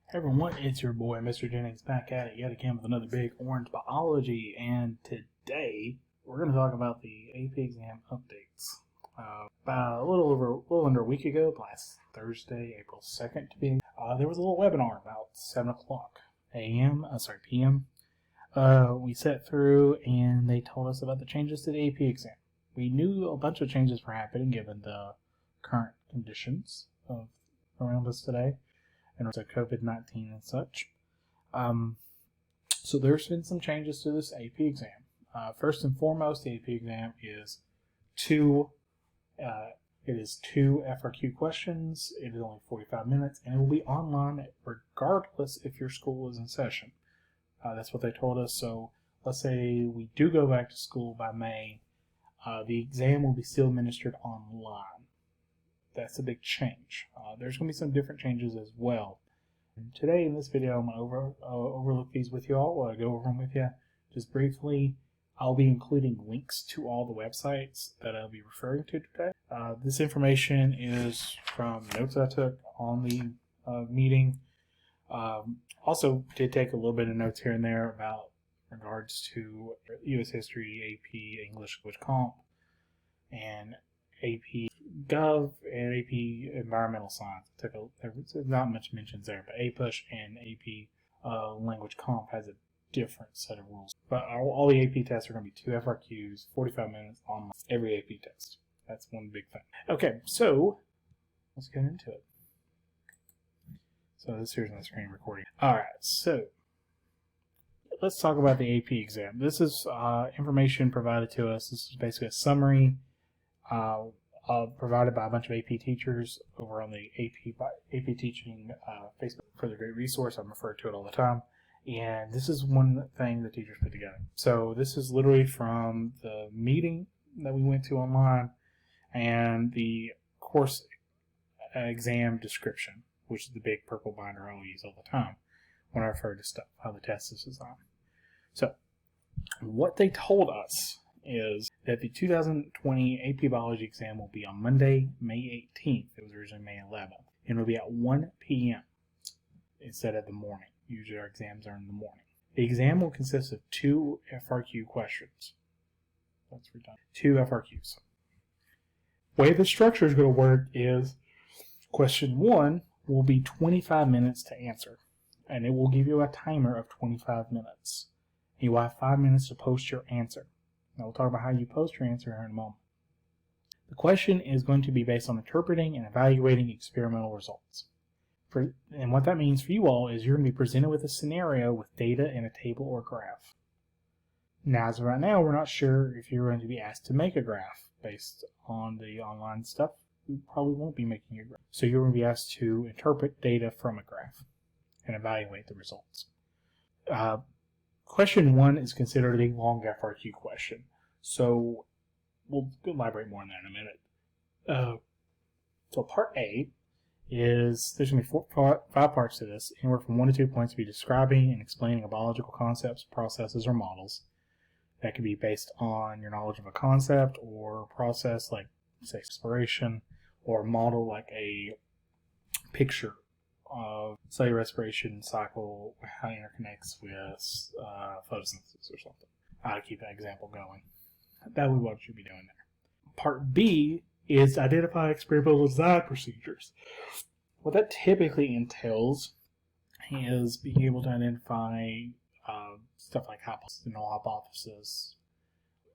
Hey everyone, it's your boy Mr. Jennings back at it yet again with another big orange biology, and today we're going to talk about the AP exam updates. About a little under a week ago, last Thursday, April 2nd to be, there was a little webinar about 7 o'clock p.m. We sat through and they told us about the changes to the AP exam. We knew a bunch of changes were happening given the current conditions around us today, and also COVID-19 and such. So there's been some changes to this AP exam. First and foremost, the AP exam is two FRQ questions. It is only 45 minutes, and it will be online regardless if your school is in session. That's what they told us. So let's say we do go back to school by May, the exam will be still administered online. That's a big change. There's going to be some different changes as well. And today in this video, I'm going to overlook these with you all. Go over them with you just briefly. I'll be including links to all the websites that I'll be referring to today. This information is from notes I took on the meeting. Also did take a little bit of notes here and there about regards to U.S. History, AP English Language Comp, and AP Gov and AP Environmental Science. There's not much mentions there, but APUSH and AP Language Comp has a different set of rules. But all the AP tests are going to be 2 FRQs, 45 minutes on every AP test. That's one big thing. Okay, so let's get into it. So this here's my screen recording. Alright, so let's talk about the AP exam. This is information provided to us. This is basically a summary provided by a bunch of AP teachers over on the AP Teaching Facebook. For the great resource, I'm referred to it all the time. And this is one thing the teachers put together. So this is literally from the meeting that we went to online and the course exam description, which is the big purple binder I'll use all the time when I refer to stuff, how the test is designed. So what they told us is that the 2020 AP Biology exam will be on Monday, May 18th. It was originally May 11th. And it will be at 1 p.m. instead of the morning. Usually our exams are in the morning. The exam will consist of 2 FRQ questions. That's redundant. 2 FRQs. The way the structure is going to work is question 1 will be 25 minutes to answer. And it will give you a timer of 25 minutes. You will have 5 minutes to post your answer. Now we'll talk about how you post your answer here in a moment. The question is going to be based on interpreting and evaluating experimental results. And what that means for you all is you're going to be presented with a scenario with data in a table or graph. Now, as of right now, we're not sure if you're going to be asked to make a graph based on the online stuff. We probably won't be making a graph. So you're going to be asked to interpret data from a graph and evaluate the results. Question 1 is considered a big long FRQ question. So we'll elaborate more on that in a minute. So part A is, there's going to be 5 parts to this. Anywhere from 1 to 2 points to be describing and explaining biological concepts, processes, or models. That could be based on your knowledge of a concept or process like, say, respiration, or a model like a picture of cellular respiration cycle, how it interconnects with photosynthesis or something. To keep that example going. That would be what you'd be doing there. Part B is identify experimental design procedures. What that typically entails is being able to identify stuff like null hypothesis,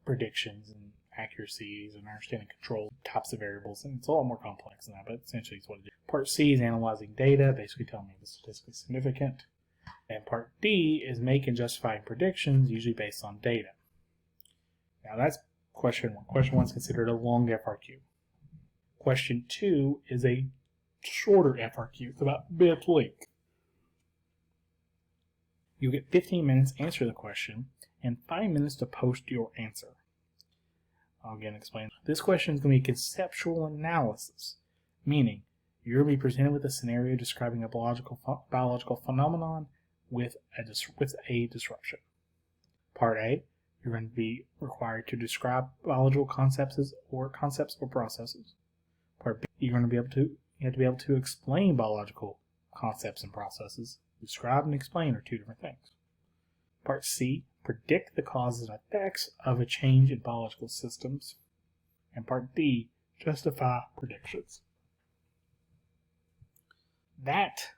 predictions, and accuracies, and understanding control types of variables. And it's a lot more complex than that, but essentially it's what it is. Part C is analyzing data, basically telling me if it's statistically significant. And part D is making justifying predictions, usually based on data. Now that's question 1. Question 1 is considered a long FRQ. Question 2 is a shorter FRQ. It's about mid-length. You get 15 minutes to answer the question and 5 minutes to post your answer. I'll again explain. This question is going to be conceptual analysis, meaning you're going to be presented with a scenario describing a biological phenomenon with a disruption. Part A, you're going to be required to describe biological concepts or processes. Part B, you have to be able to explain biological concepts and processes. Describe and explain are two different things. Part C, predict the causes and effects of a change in biological systems. And Part D, justify predictions. That,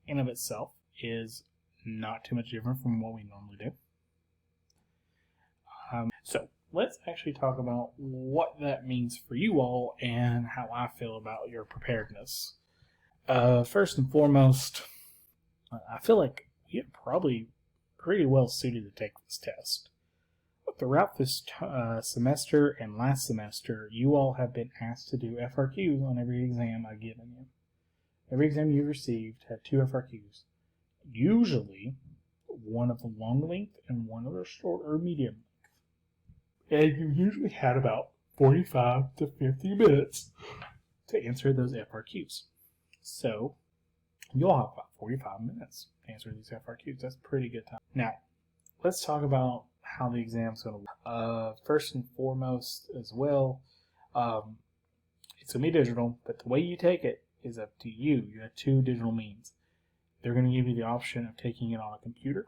in of itself, is not too much different from what we normally do. So let's actually talk about what that means for you all and how I feel about your preparedness. First and foremost, I feel like you're probably pretty well suited to take this test. Throughout this semester and last semester, you all have been asked to do FRQs on every exam I've given you. Every exam you received had 2 FRQs. Usually, one of the long length and one of the short or medium length. And you usually had about 45 to 50 minutes to answer those FRQs. So, you'll have about 45 minutes to answer these FRQs. That's pretty good time. Now, let's talk about how the exam's going to work. First and foremost as well, it's going to be digital, but the way you take it is up to you. You have 2 digital means. They're going to give you the option of taking it on a computer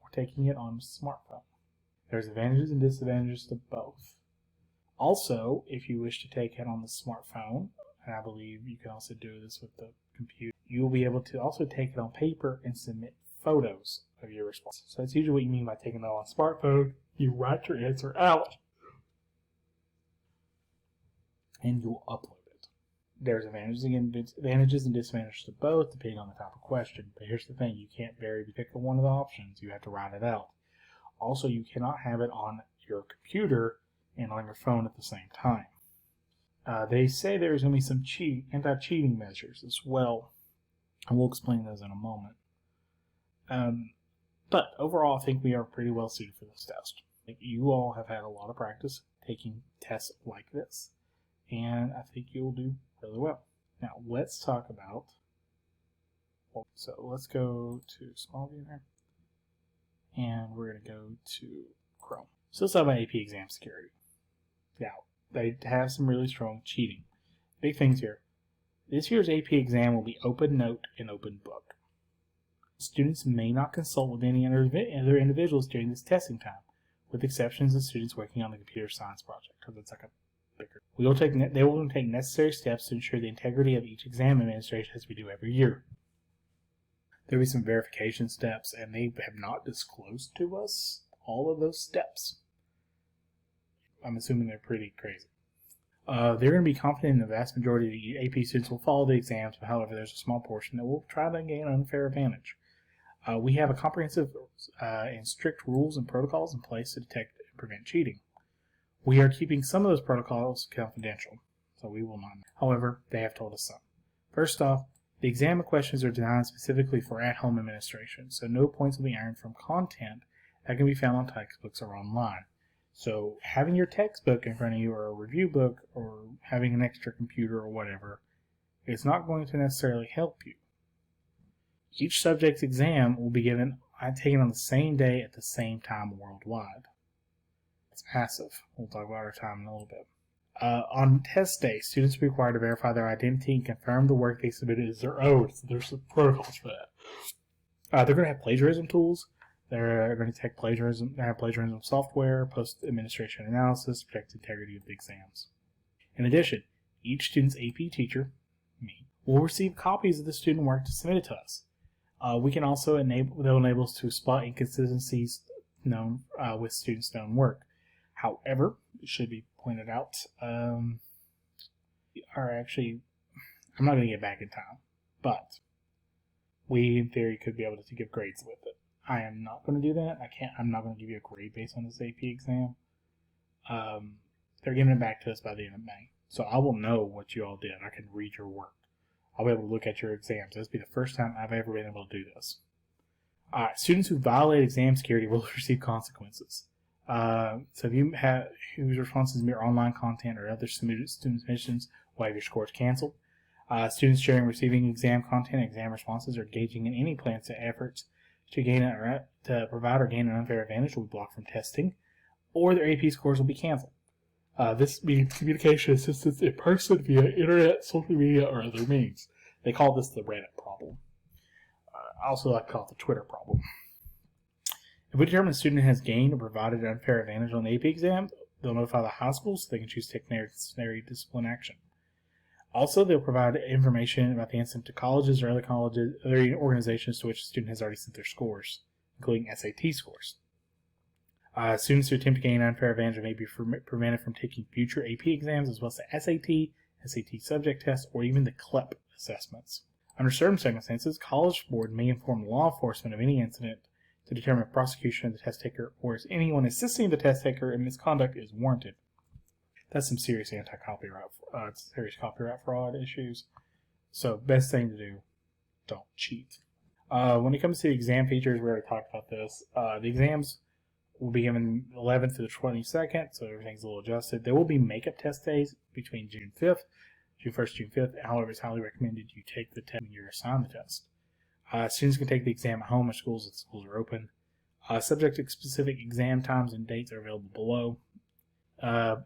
or taking it on a smartphone. There's advantages and disadvantages to both. Also, if you wish to take it on the smartphone, and I believe you can also do this with the computer, you'll be able to also take it on paper and submit photos of your response. So that's usually what you mean by taking it on a smartphone. You write your answer out and you'll upload it. There's advantages and disadvantages to both depending on the type of question. But here's the thing, you can't pick one of the options. You have to write it out. Also, you cannot have it on your computer and on your phone at the same time. They say there's going to be some anti-cheating measures as well, and we'll explain those in a moment. But overall, I think we are pretty well suited for this test. You all have had a lot of practice taking tests like this, and I think you'll do really well. Now, let's talk about, so let's go to small view there, and we're going to go to Chrome. So let's talk about AP exam security. Now, they have some really strong cheating. Big things here. This year's AP exam will be open note and open book. Students may not consult with any other individuals during this testing time, with exceptions of students working on the computer science project, because it's like a bigger. They will take necessary steps to ensure the integrity of each exam administration as we do every year. There will be some verification steps, and they have not disclosed to us all of those steps. I'm assuming they're pretty crazy. They're going to be confident in the vast majority of the AP students will follow the exams, but however, there's a small portion that will try to gain an unfair advantage. We have a comprehensive and strict rules and protocols in place to detect and prevent cheating. We are keeping some of those protocols confidential, so we will not. However, they have told us some. First off, the exam questions are designed specifically for at-home administration, so no points will be earned from content that can be found on textbooks or online. So having your textbook in front of you or a review book or having an extra computer or whatever is not going to necessarily help you. Each subject's exam will be taken on the same day at the same time worldwide. It's massive. We'll talk about our time in a little bit. On test day, students will be required to verify their identity and confirm the work they submitted is their own. So there's some protocols for that. They're going to have plagiarism tools. They're going to detect plagiarism. They have plagiarism software, post-administration analysis, protect the integrity of the exams. In addition, each student's AP teacher, me, will receive copies of the student work to submit it to us. We can also they'll enable us to spot inconsistencies known with students' known work. However, it should be pointed out, I'm not going to get back in time, but we in theory could be able to give grades with it. I am not going to do that. I'm not going to give you a grade based on this AP exam. They're giving it back to us by the end of May. So I will know what you all did. I can read your work. I'll be able to look at your exams. This will be the first time I've ever been able to do this. Alright, students who violate exam security will receive consequences. So if you have whose responses mirror online content or other student submissions will have your scores canceled. Students sharing receiving exam content and exam responses or engaging in any plans to efforts to provide or gain an unfair advantage will be blocked from testing, or their AP scores will be canceled. This means communication assistance in person via internet, social media, or other means. They call this the Reddit problem. I also like to call it the Twitter problem. If we determine a student has gained or provided an unfair advantage on the AP exam, they'll notify the high school so they can choose to take necessary discipline action. Also, they'll provide information about the incident to colleges or other organizations to which the student has already sent their scores, including SAT scores. Students who attempt to gain an unfair advantage may be prevented from taking future AP exams, as well as the SAT, SAT subject test, or even the CLEP assessments. Under certain circumstances, College Board may inform law enforcement of any incident to determine if prosecution of the test taker or if anyone assisting the test taker in misconduct is warranted. That's some serious serious copyright fraud issues. So, best thing to do, don't cheat. When it comes to the exam features, we already talked about this. The exams will be given 11th to the 22nd, so everything's a little adjusted. There will be makeup test days between June 1st, June 5th. However, it's highly recommended you take the test when you're assigned the test. Students can take the exam at home or schools if schools are open. Subject to specific exam times and dates are available below.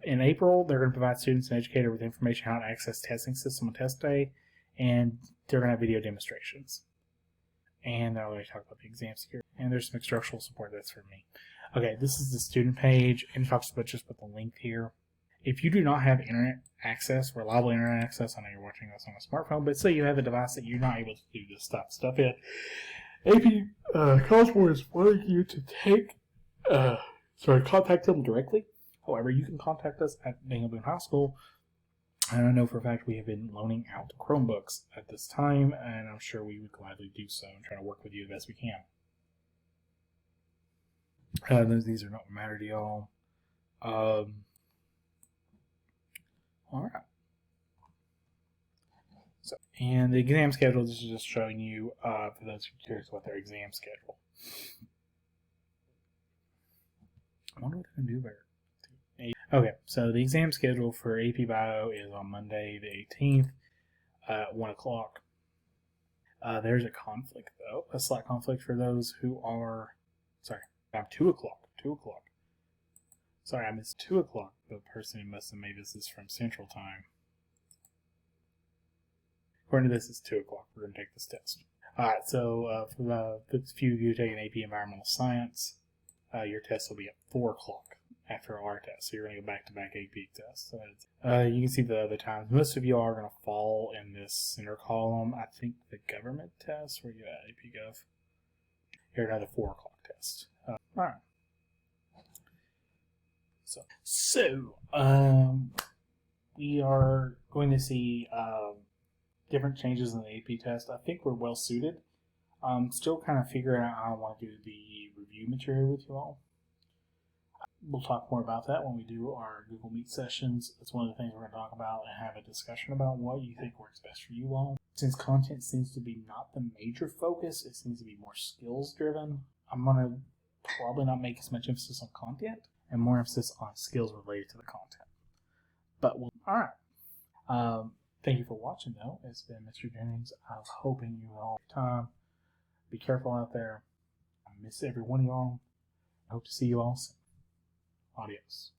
In April, they're going to provide students and educators with information on how to access testing system on test day, and they're going to have video demonstrations. And I already talked about the exam security. And there's some instructional support. That's for me. Okay, this is the student page, and it talks about just with the link here. If you do not have internet access, reliable internet access, I know you're watching this on a smartphone, but say you have a device that you're not able to do this stuff in, AP College Board is wanting you to contact them directly. However, you can contact us at Daniel Boone High School, and I know for a fact we have been loaning out Chromebooks at this time, and I'm sure we would gladly do so and try to work with you the best we can. These are not matter to y'all. Alright. So, and the exam schedule, this is just showing you, for those who are curious about their exam schedule. I wonder what I can do better. Okay, so the exam schedule for AP Bio is on Monday the 18th at 1 o'clock. There's a conflict, though. A slight conflict for those who are... Sorry, 2 o'clock. 2 o'clock. Sorry, I missed 2 o'clock. The person who must have made this is from Central Time. According to this, it's 2 o'clock. We're going to take this test. Alright, so for the few of you taking AP Environmental Science, your test will be at 4 o'clock after our test. So you're going to go back-to-back AP tests. So you can see the other times. Most of you are going to fall in this center column. I think the government test, where you at, AP Gov. Here, another 4 o'clock test. Alright. So, we are going to see different changes in the AP test. I think we're well suited. Still kind of figuring out how I want to do the review material with you all. We'll talk more about that when we do our Google Meet sessions. That's one of the things we're going to talk about and have a discussion about what you think works best for you all. Since content seems to be not the major focus, it seems to be more skills driven. I'm going to probably not make as much emphasis on content and more emphasis on skills related to the content. But alright. Thank you for watching, though. It's been Mr. Jennings. I was hoping you all have time. Be careful out there. I miss every one of y'all. I hope to see you all soon. Adios.